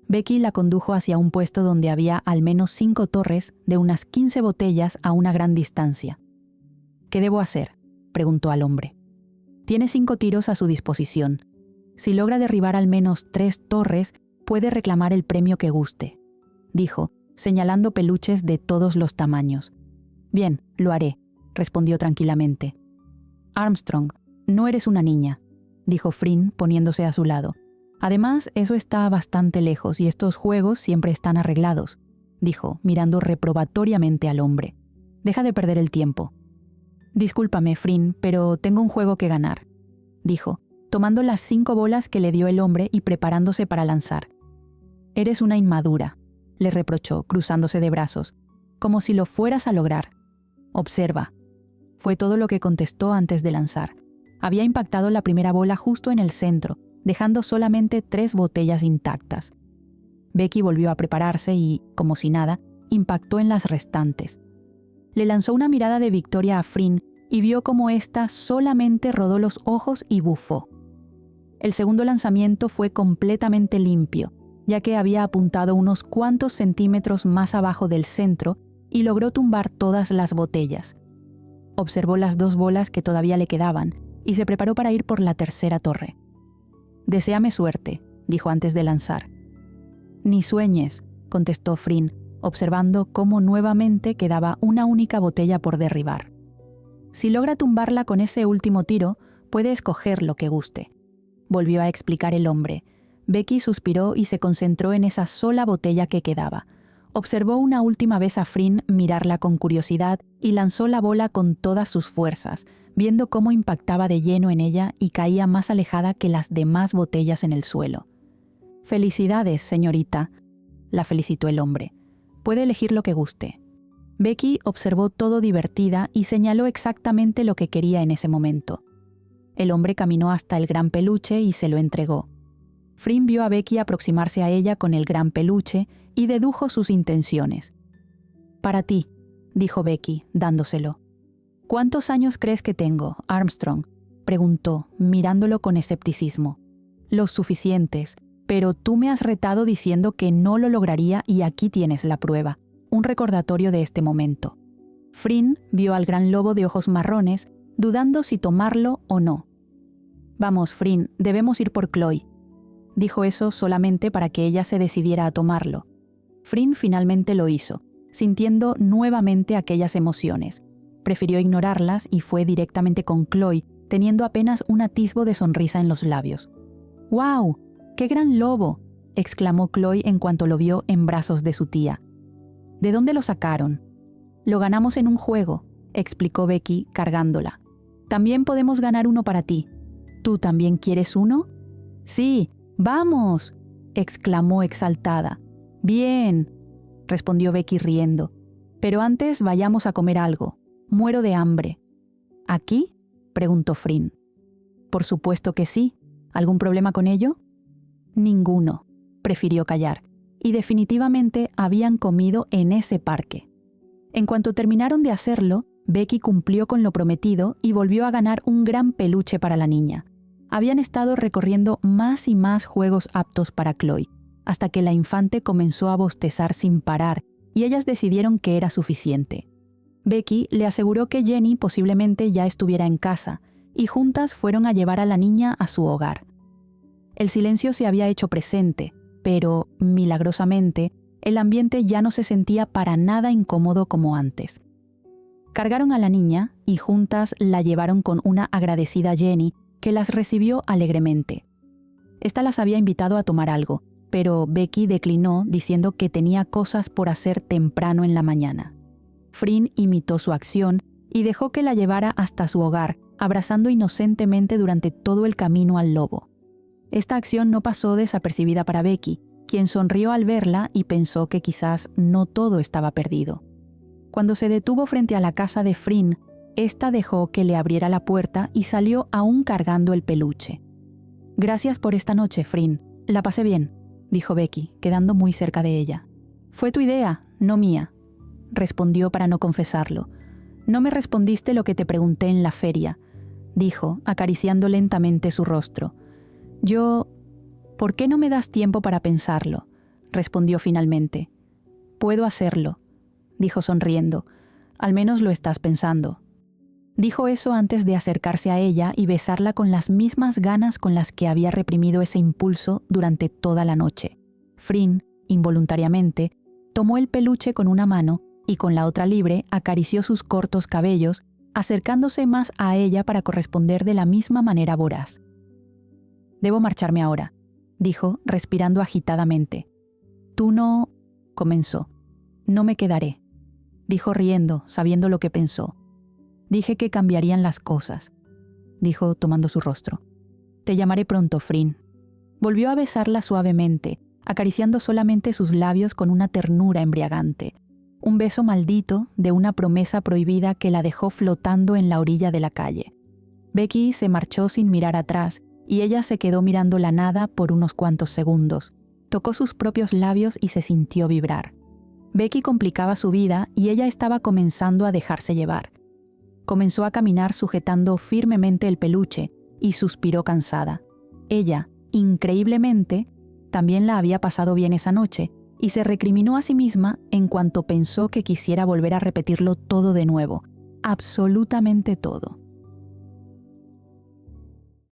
Becky la condujo hacia un puesto donde había al menos 5 torres de unas 15 botellas a una gran distancia. ¿Qué debo hacer?, preguntó al hombre. Tiene 5 tiros a su disposición. Si logra derribar al menos 3 torres, puede reclamar el premio que guste, dijo, señalando peluches de todos los tamaños. Bien, lo haré, respondió tranquilamente. Armstrong, no eres una niña, dijo Frinn poniéndose a su lado. Además, eso está bastante lejos y estos juegos siempre están arreglados, dijo, mirando reprobatoriamente al hombre. Deja de perder el tiempo. Discúlpame, Frinn, pero tengo un juego que ganar, dijo, tomando las 5 bolas que le dio el hombre y preparándose para lanzar. Eres una inmadura, le reprochó, cruzándose de brazos, como si lo fueras a lograr. Observa. Fue todo lo que contestó antes de lanzar. Había impactado la primera bola justo en el centro, dejando solamente 3 botellas intactas. Becky volvió a prepararse y, como si nada, impactó en las restantes. Le lanzó una mirada de victoria a Frinn y vio cómo ésta solamente rodó los ojos y bufó. El segundo lanzamiento fue completamente limpio, ya que había apuntado unos cuantos centímetros más abajo del centro y logró tumbar todas las botellas. Observó las 2 bolas que todavía le quedaban y se preparó para ir por la tercera torre. «Deséame suerte», dijo antes de lanzar. «Ni sueñes», contestó Frinn, observando cómo nuevamente quedaba una única botella por derribar. «Si logra tumbarla con ese último tiro, puede escoger lo que guste», volvió a explicar el hombre. Becky suspiró y se concentró en esa sola botella que quedaba. Observó una última vez a Frinn mirarla con curiosidad y lanzó la bola con todas sus fuerzas, viendo cómo impactaba de lleno en ella y caía más alejada que las demás botellas en el suelo. «Felicidades, señorita», la felicitó el hombre. «Puede elegir lo que guste». Becky observó todo divertida y señaló exactamente lo que quería en ese momento. El hombre caminó hasta el gran peluche y se lo entregó. Frinn vio a Becky aproximarse a ella con el gran peluche y dedujo sus intenciones. «Para ti», dijo Becky, dándoselo. «¿Cuántos años crees que tengo, Armstrong?», preguntó, mirándolo con escepticismo. «Los suficientes, pero tú me has retado diciendo que no lo lograría y aquí tienes la prueba, un recordatorio de este momento». Frinn vio al gran lobo de ojos marrones, dudando si tomarlo o no. «Vamos, Frinn, debemos ir por Chloe». Dijo eso solamente para que ella se decidiera a tomarlo. Frinn finalmente lo hizo, sintiendo nuevamente aquellas emociones. Prefirió ignorarlas y fue directamente con Chloe, teniendo apenas un atisbo de sonrisa en los labios. «¡Guau! ¡Qué gran lobo!», exclamó Chloe en cuanto lo vio en brazos de su tía. «¿De dónde lo sacaron?». «Lo ganamos en un juego», explicó Becky, cargándola. «También podemos ganar uno para ti. ¿Tú también quieres uno?». «Sí, vamos», exclamó exaltada. «Bien», respondió Becky riendo. «Pero antes vayamos a comer algo. Muero de hambre». «¿Aquí?», preguntó Frinn. «Por supuesto que sí. ¿Algún problema con ello?». «Ninguno», prefirió callar, y definitivamente habían comido en ese parque. En cuanto terminaron de hacerlo, Becky cumplió con lo prometido y volvió a ganar un gran peluche para la niña. Habían estado recorriendo más y más juegos aptos para Chloe, hasta que la infante comenzó a bostezar sin parar y ellas decidieron que era suficiente. Becky le aseguró que Jenny posiblemente ya estuviera en casa, y juntas fueron a llevar a la niña a su hogar. El silencio se había hecho presente, pero, milagrosamente, el ambiente ya no se sentía para nada incómodo como antes. Cargaron a la niña y juntas la llevaron con una agradecida Jenny, que las recibió alegremente. Esta las había invitado a tomar algo, pero Becky declinó diciendo que tenía cosas por hacer temprano en la mañana. Fryn imitó su acción y dejó que la llevara hasta su hogar, abrazando inocentemente durante todo el camino al lobo. Esta acción no pasó desapercibida para Becky, quien sonrió al verla y pensó que quizás no todo estaba perdido. Cuando se detuvo frente a la casa de Fryn, ésta dejó que le abriera la puerta y salió aún cargando el peluche. «Gracias por esta noche, Fryn. La pasé bien», dijo Becky, quedando muy cerca de ella. «Fue tu idea, no mía», respondió para no confesarlo. «No me respondiste lo que te pregunté en la feria», dijo, acariciando lentamente su rostro. «¿Por qué no me das tiempo para pensarlo?», respondió finalmente. «Puedo hacerlo», dijo sonriendo. «Al menos lo estás pensando». Dijo eso antes de acercarse a ella y besarla con las mismas ganas con las que había reprimido ese impulso durante toda la noche. Fryn, involuntariamente, tomó el peluche con una mano y con la otra libre acarició sus cortos cabellos, acercándose más a ella para corresponder de la misma manera voraz. «Debo marcharme ahora», dijo, respirando agitadamente. «Tú no...», comenzó. «No me quedaré», dijo riendo, sabiendo lo que pensó. «Dije que cambiarían las cosas», dijo tomando su rostro. «Te llamaré pronto, Fryn». Volvió a besarla suavemente, acariciando solamente sus labios con una ternura embriagante. Un beso maldito de una promesa prohibida que la dejó flotando en la orilla de la calle. Becky se marchó sin mirar atrás y ella se quedó mirando la nada por unos cuantos segundos. Tocó sus propios labios y se sintió vibrar. Becky complicaba su vida y ella estaba comenzando a dejarse llevar. Comenzó a caminar sujetando firmemente el peluche y suspiró cansada. Ella, increíblemente, también la había pasado bien esa noche y se recriminó a sí misma en cuanto pensó que quisiera volver a repetirlo todo de nuevo, absolutamente todo.